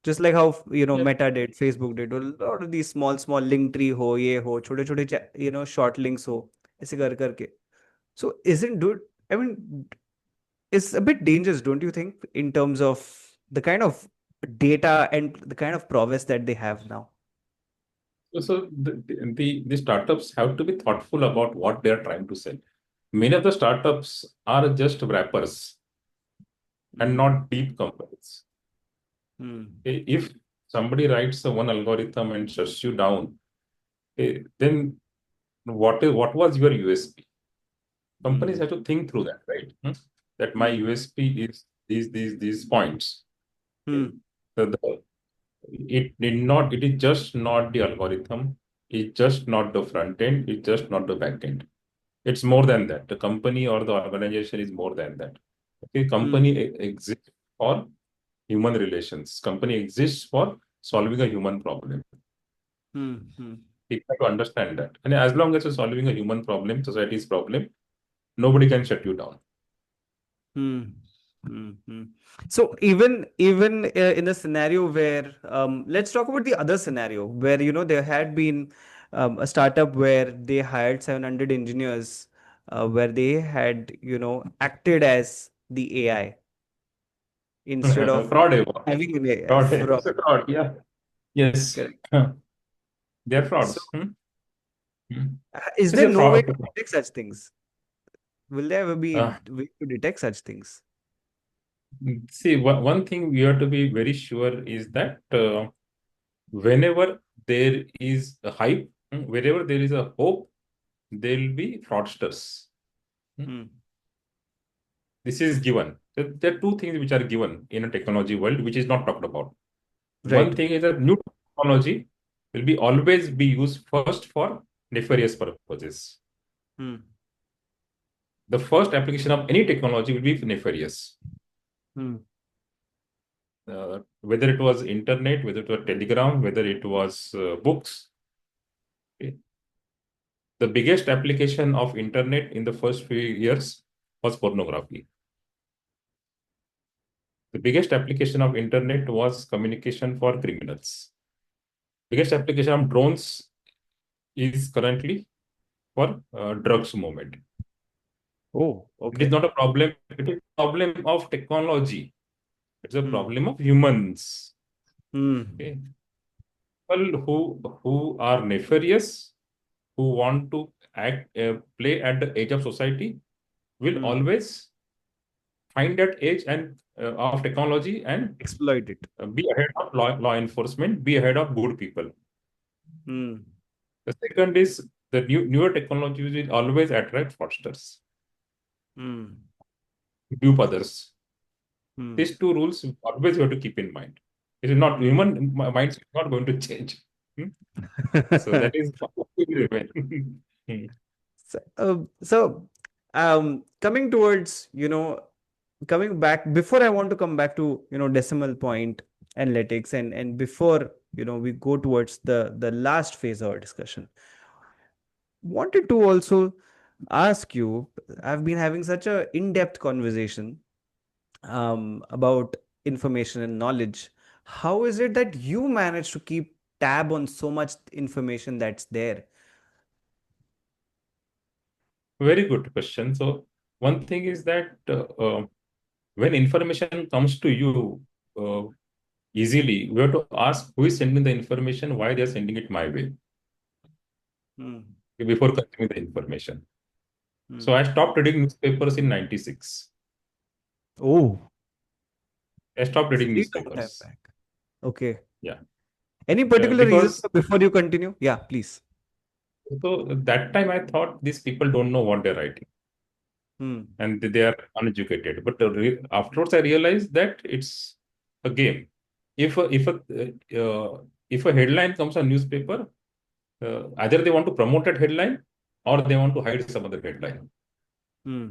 Just like how, Yeah. Meta did, Facebook did, a lot of these small link tree ho, ye ho, छोटे छोटे, short links ho, ऐसे कर करके. So isn't dude, I mean, it's a bit dangerous, don't you think, in terms of the kind of data and the kind of prowess that they have now? So the startups have to be thoughtful about what they are trying to sell. Many of the startups are just wrappers and Hmm. not deep companies. Hmm. If somebody writes a one algorithm and shuts you down, then what was your USP? Companies Hmm. have to think through that, right? That my Hmm. USP is these points. Okay? Hmm. So it is just not the algorithm. It's just not the front end. It's just not the back end. It's more than that. The company or the organization is more than that. Okay, Hmm. company exists for human relations. Company exists for solving a human problem. Hmm. Hmm. People have to understand that. And as long as you're solving a human problem, society's problem, nobody can shut you down. Hmm. Hmm. Hmm. So even in a scenario where let's talk about the other scenario where there had been a startup where they hired 700 engineers where they had acted as the AI instead of Fraud, having an AI fraud, it's a fraud. fraud. Yeah. Yes. Correct. They're So frauds. is It's there a no way fraud. to detect such things? Will there ever be a Uh, way to detect such things? See, one thing we have to be very sure is that whenever there is a hype, wherever there is a hope, there will be fraudsters. Hmm. Hmm. This is given. There are two things which are given in a technology world, which is not talked about. One Right. thing is that new technology will be always be used first for nefarious purposes. Hmm. The first application of any technology will be nefarious. Hmm. Whether it was internet, whether it was telegram, whether it was books. Okay. The biggest application of internet in the first few years was pornography. The biggest application of internet was communication for criminals. Biggest application of drones is currently for drugs movement. Oh, It is okay. not a problem. It is a problem of technology. It's a Hmm. problem of humans. Hmm. Okay. People who are nefarious, who want to play at the edge of society, will Hmm. always find that edge and of technology and Exploit it. be ahead of law enforcement, be ahead of good people. Hmm. The second is the newer technologies will always attract fraudsters, Hmm. dupe others. Hmm. These two rules always you have to keep in mind. It is not Hmm. human minds is not going to change. Hmm? So that is what will remain. Hmm. So, coming towards, coming back, before I want to come back to, decimal point analytics, and before, we go towards the last phase of our discussion, wanted to also ask you, I've been having such a in-depth conversation about information and knowledge. How is it that you manage to keep tab on so much information that's there? Very good question. So one thing is that when information comes to you easily, we have to ask who is sending the information, why they are sending it my way Hmm. before consuming the information. So Hmm. I stopped reading newspapers in 96. Oh, I stopped reading very long time newspapers. back. Okay. Yeah. Any particular reason, Because sir, before you continue? Yeah, please. so that time I thought these people don't know what they're writing Hmm. and they are uneducated. But afterwards I realized that it's a game. If a, if a if a headline comes on newspaper, either they want to promote that headline or they want to hide some other headline. Hmm.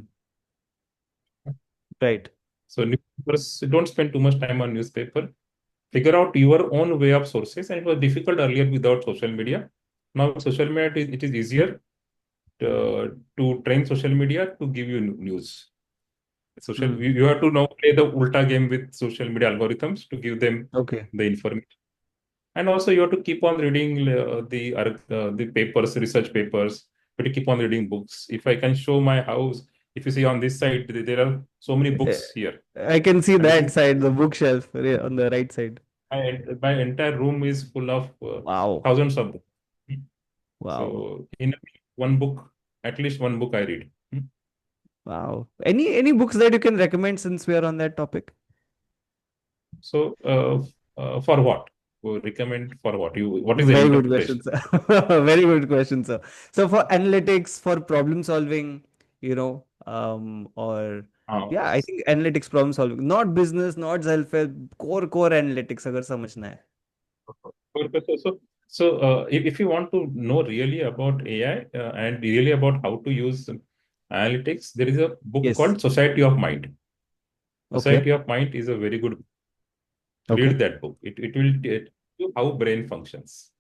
Right. So newspapers don't spend too much time on newspaper. Figure out your own way of sources, and it was difficult earlier without social media. Now with social media, it is easier Hmm. to train social media to give you news. Hmm. You have to now play the ulta game with social media algorithms to give them Okay. the information. And also you have to keep on reading the papers, research papers. But you keep on reading books. If I can show my house, if you see on this side, there are so many Eh, books here. I can see And this is that side, the bookshelf on the right side. my entire room is full of Wow. thousands of books. Wow. So in a week, one book, at least one book I read. Wow. Any books that you can recommend since we are on that topic? So for what? Recommend for what? What is the Very good question, interpretation? sir. Very good question, sir. So for analytics, for problem solving, or Uh, yeah, I think analytics problem solving, not business, not self-help, core analytics अगर समझना है. if you want to know really about AI and really about how to use analytics, there is a book Yes. called Society of Mind. Okay. Society of Mind is a very good. Okay. Read that book. It will tell you how brain functions.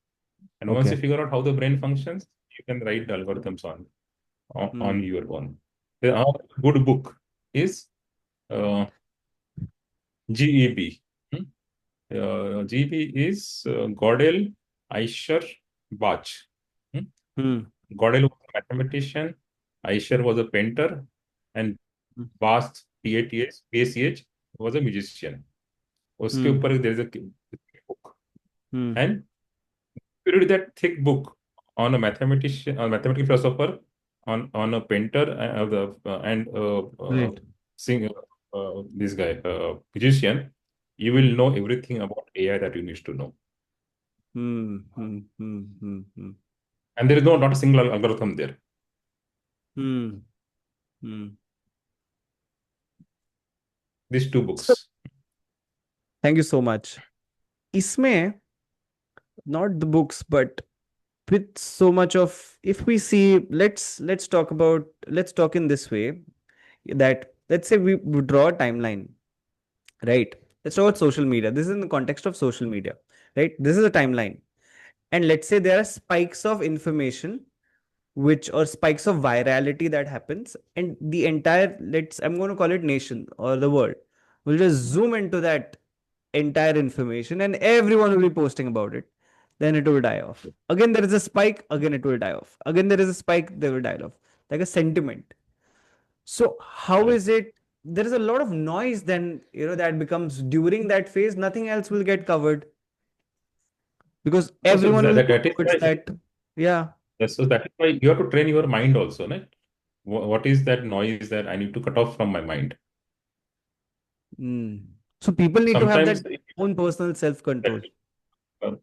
And once you Okay. figure out how the brain functions, you can write the algorithms on Hmm. your own. The other good book is uh, GEB. Hmm? GEB is Godel Aisher Bach. Hmm? Hmm. Godel was a mathematician, Aisher was a painter, and Bach, PATH was a musician. उसके Hmm. ऊपर there is a book. Hmm. And you read that thick book on a mathematician, a mathematical philosopher, on a painter, and Right. sing this guy, musician, you will know everything about AI that you need to know. Hmm. Hmm. Hmm. Hmm. Hmm. And there is not a single algorithm there. Hmm. Hmm. These two So books. thank you so much. इसमें not the books, but with so much of, if we see, let's talk in this way, that let's say we draw a timeline, right? Let's talk about social media. This is in the context of social media, right? This is a timeline, and let's say there are spikes of information, which or spikes of virality that happens, and the entire, I'm going to call it nation or the world, will just zoom into that entire information, and everyone will be posting about it. Then it will die off. Again there is a spike, again it will die off. Again there is a spike, they will die off, like a sentiment. So how Correct. is it? There is a lot of noise then, that becomes during that phase, nothing else will get covered because So everyone will go that is towards why, that. Yeah. yes, so that is why you have to train your mind also, right? What is that noise that I need to cut off from my mind? Mm. So people need to have that Sometimes own personal self-control.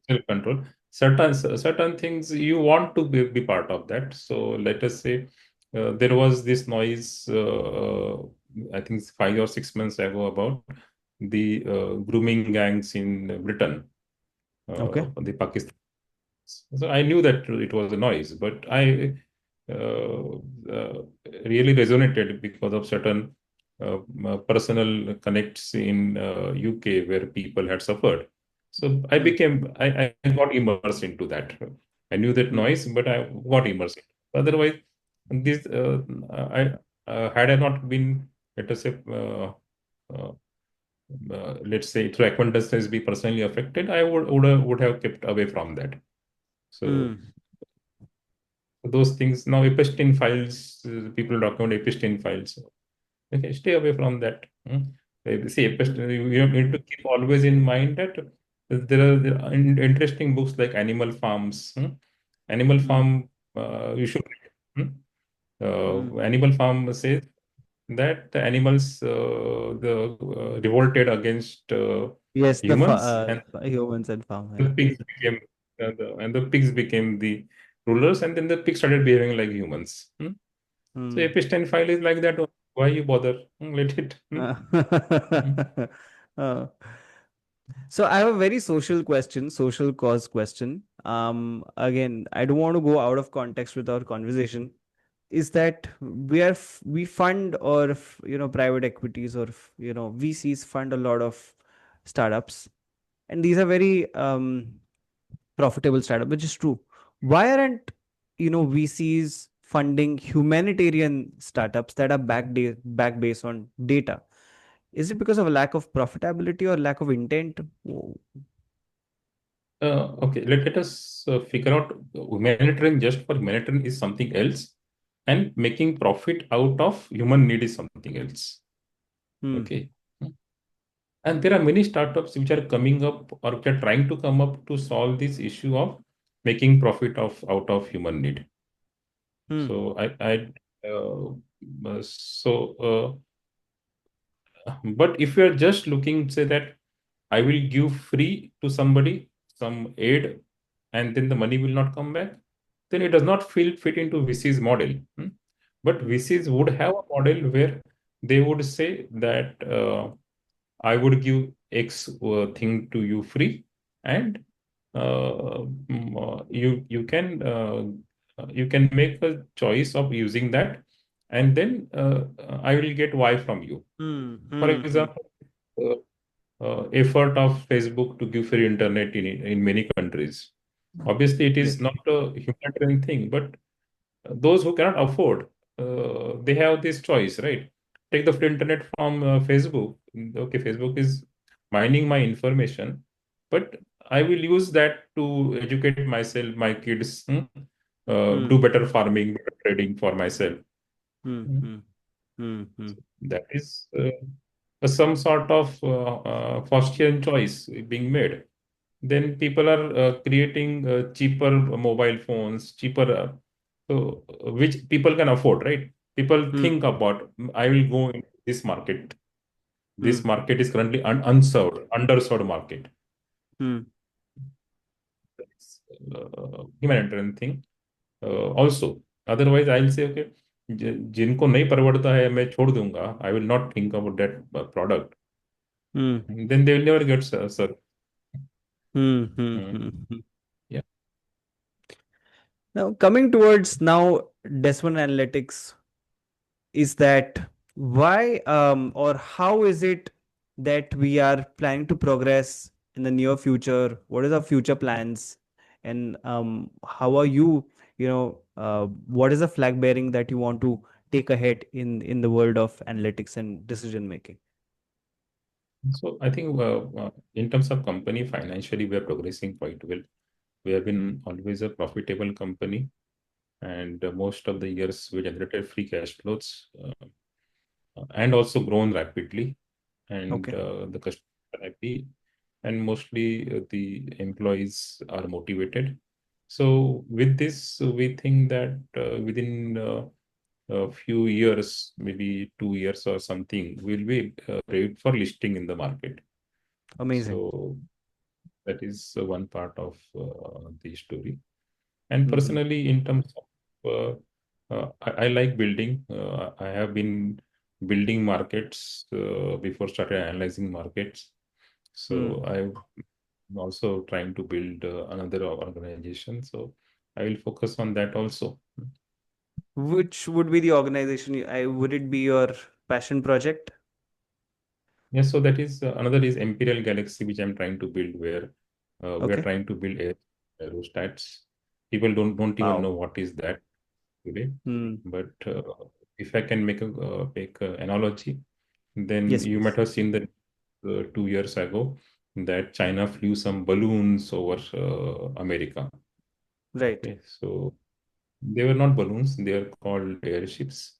self-control. Certain things you want to be part of that. So let us say there was this noise, I think 5 or 6 months ago, about the grooming gangs in Britain, Okay. the Pakistan. So I knew that it was a noise, but I really resonated because of certain personal connects in UK where people had suffered. So Mm. I got immersed into that. I knew that Mm. noise, but I got immersed. Otherwise, this I had I not been, let us say, let's say through acquaintances be personally affected, I would have kept away from that. So Mm. those things now, epstein files, people talk about epstein files. Okay, stay away from that. See, Mm. you need to keep always in mind that there are interesting books like Animal Farms. Animal Mm. Farm, you should read. Mm. Animal Farm says that the animals revolted against Yes, humans, and humans and farm. the Yeah. pigs became the pigs became the rulers, and then the pigs started behaving like humans. So Mm. epstein file is like that. Why you bother? Let it. Mm. Uh, so I have a very social question, social cause question. Again, I don't want to go out of context with our conversation. Is that we fund or private equities or VCs fund a lot of startups, and these are very profitable startup, which is true. Why aren't VCs funding humanitarian startups that are back based on data? Is it because of a lack of profitability or lack of intent? Okay, let us figure out humanitarian just for humanitarian is something else, and making profit out of human need is something else. Hmm. Okay. And there are many startups which are coming up or which are trying to come up to solve this issue of making profit of out of human need. Hmm. So but if you are just looking, say that I will give free to somebody some aid, and then the money will not come back, then it does not fit into VC's model. But Hmm. VCs would have a model where they would say that I would give X thing to you free, and you can make a choice of using that, and then I will get Y from you. Hmm. For Hmm. Hmm. example, uh, effort of Facebook to give free internet in many countries. Obviously, it Yes. is not a humanitarian thing, but those who cannot afford, they have this choice, right? Take the free internet from Facebook. Okay, Facebook is mining my information, but I will use that to educate myself, my kids, Hmm. do better farming, better trading for myself. Hmm. Hmm. Hmm. Hmm. Hmm. That is some sort of Faustian choice being made. Then people are creating cheaper mobile phones, cheaper, which people can afford, right? People Hmm. think about, I will go in this market. Hmm. This market is currently unserved, underserved market. Hmm. That's humanitarian thing. Also, otherwise, I'll say, okay, जिनको नहीं परवड़ता है मैं छोड़ दूंगा. I will not think about that product. Hmm. Then they will never get served. Hmm. Hmm. Mm. Hmm. Hmm. Yeah. Now coming towards Desmond Analytics, is that why or how is it that we are planning to progress in the near future? What is our future plans? And how are you, what is the flag bearing that you want to take ahead in the world of analytics and decision making? So I think in terms of company financially, we are progressing quite well. We have been always a profitable company, and most of the years we generated free cash flows. and also grown rapidly, and Okay. the customers are happy, and mostly the employees are motivated. So with this, we think that within a few years, maybe 2 years or something, we'll be ready for listing in the market. Amazing. So that is one part of the story. And Mm-hmm. personally, in terms of, I like building. I have been building markets before started analyzing markets. So Mm. I'm also trying to build another organization. So I will focus on that also. Which would be the organization? Would it be your passion project? Yes, so that is another is Imperial Galaxy, which I'm trying to build, where we are Okay. trying to build aerostats. People don't even know Wow. what is that today. Hmm. But if I can make a analogy, then Yes, you might please. have seen that 2 years ago that China flew some balloons over America. Right. Okay, so they were not balloons; they are called airships,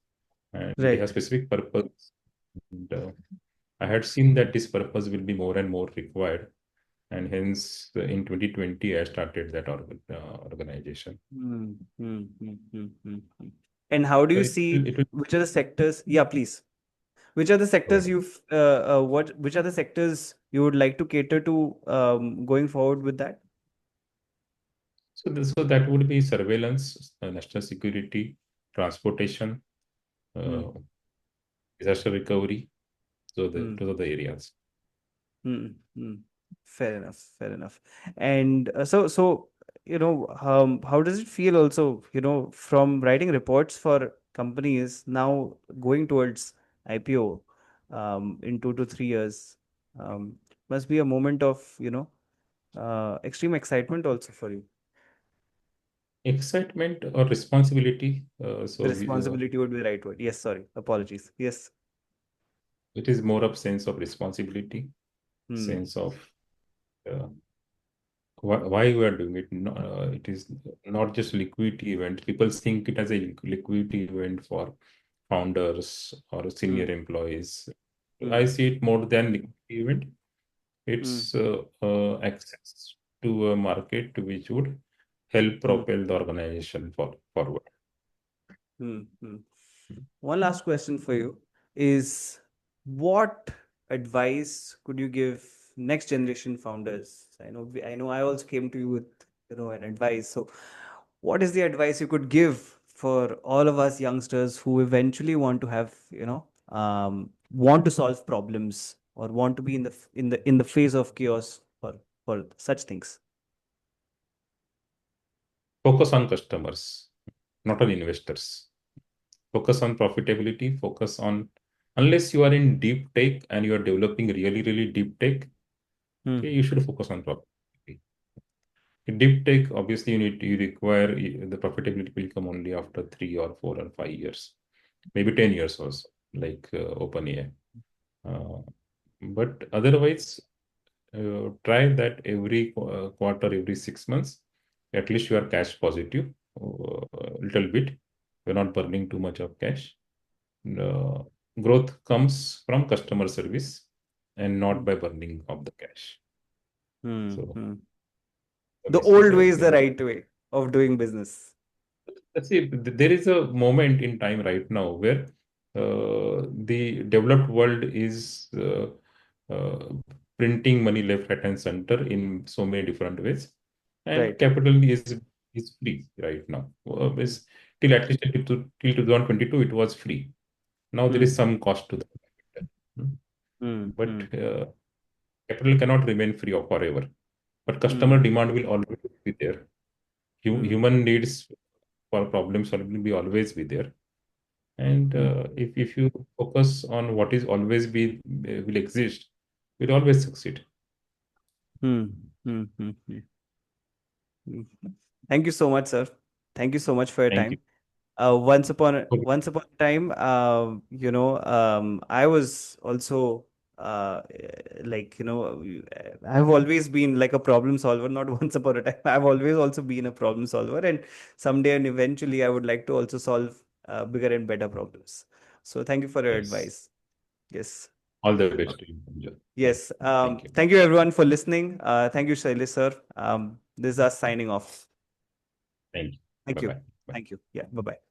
and they have Right. specific purpose. And, I had seen that this purpose will be more and more required, and hence in 2020 I started that organization. Hmm. Hmm. Hmm. Hmm. Hmm. Hmm. And how do So you it see will which are the sectors? Yeah, please. Which are the go sectors ahead. which are the sectors you would like to cater to going forward with that? So that would be surveillance, national security, transportation, Hmm. uh, disaster recovery. So Hmm. those are the areas. Hmm. Hmm. Fair enough. Fair enough. And how does it feel also, from writing reports for companies now going towards IPO in 2 to 3 years? Um, must be a moment of, extreme excitement also for you. Excitement or responsibility. The responsibility would be the right word. Yes, sorry. Apologies. Yes. It is more of sense of responsibility, Hmm. sense of uh, why we are doing it. It is not just liquidity event. People think it as a liquidity event for founders or senior Hmm. employees. Hmm. I see it more than liquidity event. Hmm. It's access to a market which would help Hmm. propel the organization forward. Hmm. Hmm. One last question for you is, what advice could you give next generation founders? I know I also came to you with, an advice. So what is the advice you could give for all of us youngsters who eventually want to have, want to solve problems or want to be in the face of chaos for such things? Focus on customers, not on investors. Focus on profitability. Focus on unless you are in deep tech and you are developing really deep tech, Hmm. okay, you should focus on profitability. In deep tech, obviously, you require the profitability will come only after 3 or 4 or 5 years, maybe 10 years also, like OpenAI. Uh, but otherwise, try that every quarter, every 6 months, at least you are cash positive a little bit. You're not burning too much of cash. Uh, Growth comes from customer service and not by burning of the cash. Hmm. So Hmm. the The message old I way would is the give. right way of doing business. Let's see, there is a moment in time right now where the developed world is uh, printing money left, right, and center in so many different ways, and Right. capital is free right now. Till at least till 2022, it was free. Now there is Hmm. some cost to the capital. Hmm. Hmm. But Hmm. capital cannot remain free of forever. But customer Hmm. demand will always be there. Hmm. Human needs for problem solving will be always be there. And Hmm. if you focus on what is always be will exist, will always succeed. Hmm. Hmm. Hmm. Hmm. Hmm. Thank you so much, sir. Thank you so much for your Thank you. time. Once upon a, Okay. once upon a time, I was also I've always been like a problem solver. Not once upon a time. I've always also been a problem solver, and someday and eventually, I would like to also solve bigger and better problems. So, thank you for your Yes. advice. Yes. All the best to you, Sanjay. Yes. Thank you. Thank you everyone for listening. Thank you, Shailesh sir. This is us signing off. Thank you. Thank you. Bye-bye. Bye. Thank you. Yeah. Bye-bye.